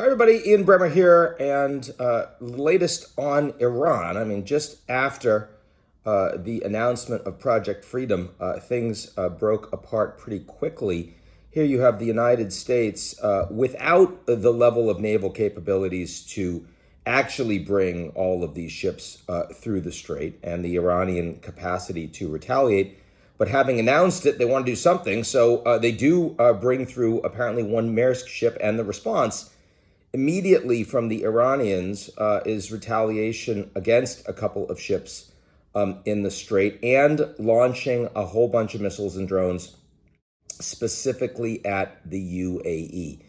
Hi, everybody. Ian Bremmer here, and latest on Iran. Just after the announcement of Project Freedom, things broke apart pretty quickly. Here you have the United States without the level of naval capabilities to actually bring all of these ships through the strait, and the Iranian capacity to retaliate. But having announced it, they want to do something, so they do bring through apparently one Maersk ship, and the response immediately from the Iranians is retaliation against a couple of ships in the Strait and launching a whole bunch of missiles and drones specifically at the UAE.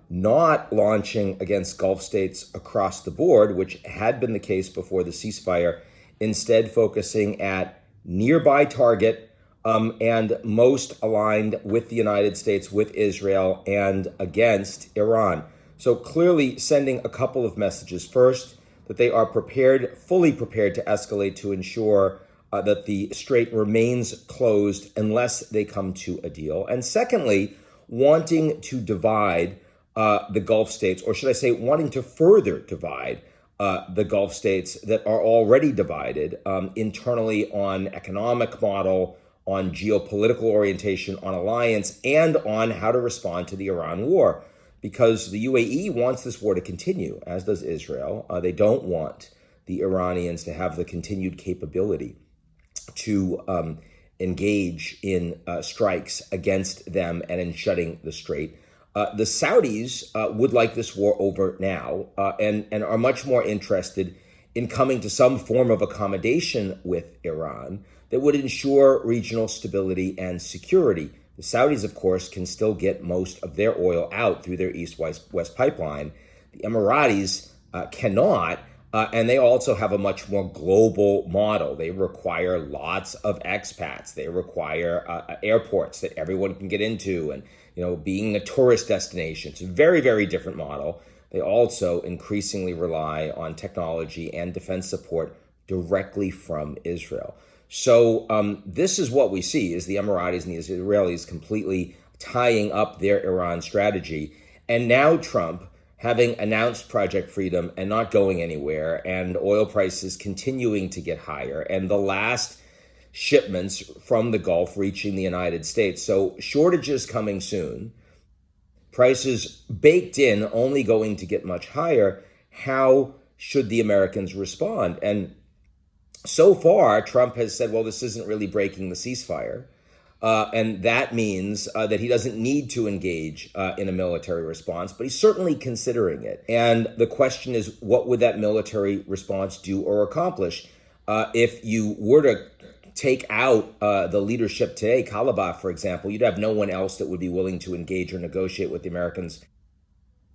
Not launching against Gulf states across the board, which had been the case before the ceasefire, instead focusing at nearby target and most aligned with the United States, with Israel, and against Iran. So clearly sending a couple of messages. First, that they are prepared, fully prepared to escalate to ensure that the strait remains closed unless they come to a deal. And secondly, wanting to divide the Gulf states, or should I say, wanting to further divide the Gulf states that are already divided internally on economic model, on geopolitical orientation, on alliance, and on how to respond to the Iran war. Because the UAE wants this war to continue, as does Israel. They don't want the Iranians to have the continued capability to engage in strikes against them and in shutting the strait. The Saudis would like this war over now and are much more interested in coming to some form of accommodation with Iran that would ensure regional stability and security. The Saudis, of course, can still get most of their oil out through their East-West pipeline. The Emiratis cannot, and they also have a much more global model. They require lots of expats. They require airports that everyone can get into, and being a tourist destination. It's a very, very different model. They also increasingly rely on technology and defense support directly from Israel. So this is what we see, is the Emiratis and the Israelis completely tying up their Iran strategy. And now Trump, having announced Project Freedom and not going anywhere, and oil prices continuing to get higher, and the last shipments from the Gulf reaching the United States. So shortages coming soon, prices baked in, only going to get much higher. How should the Americans respond? And so far, Trump has said, well, this isn't really breaking the ceasefire. And that means that he doesn't need to engage in a military response, but he's certainly considering it. And the question is, what would that military response do or accomplish? If you were to take out the leadership today, Kalibaf, for example, you'd have no one else that would be willing to engage or negotiate with the Americans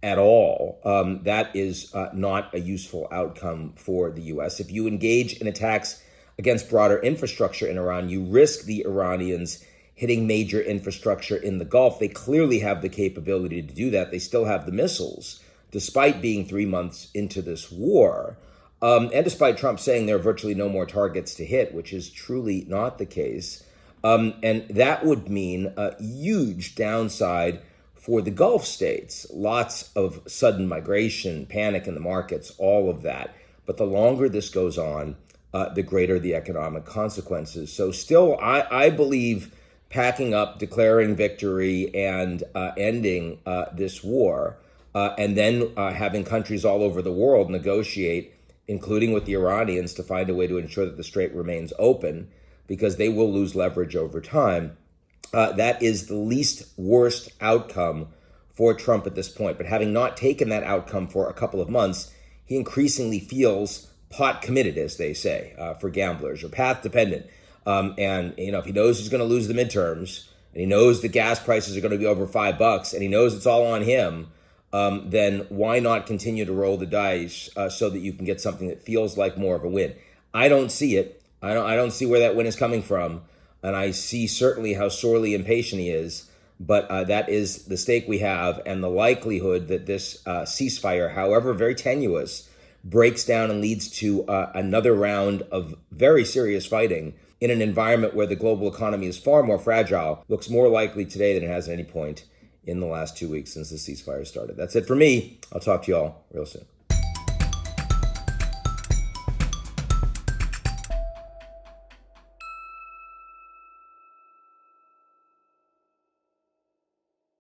at all. That is not a useful outcome for the U.S. If you engage in attacks against broader infrastructure in Iran, you risk the Iranians hitting major infrastructure in the Gulf. They clearly have the capability to do that. They still have the missiles, despite being 3 months into this war. And despite Trump saying there are virtually no more targets to hit, which is truly not the case. And that would mean a huge downside for the Gulf states. Lots of sudden migration, panic in the markets, all of that. But the longer this goes on, the greater the economic consequences. So still, I believe packing up, declaring victory, and ending this war, and then having countries all over the world negotiate, including with the Iranians, to find a way to ensure that the strait remains open, because they will lose leverage over time. That is the least worst outcome for Trump at this point. But having not taken that outcome for a couple of months, he increasingly feels pot committed, as they say, for gamblers, or path dependent. And if he knows he's going to lose the midterms, and he knows the gas prices are going to be over $5, and he knows it's all on him, then why not continue to roll the dice so that you can get something that feels like more of a win? I don't see it. I don't see where that win is coming from. And I see certainly how sorely impatient he is, but that is the stake we have, and the likelihood that this ceasefire, however very tenuous, breaks down and leads to another round of very serious fighting in an environment where the global economy is far more fragile, looks more likely today than it has at any point in the last 2 weeks since the ceasefire started. That's it for me. I'll talk to you all real soon.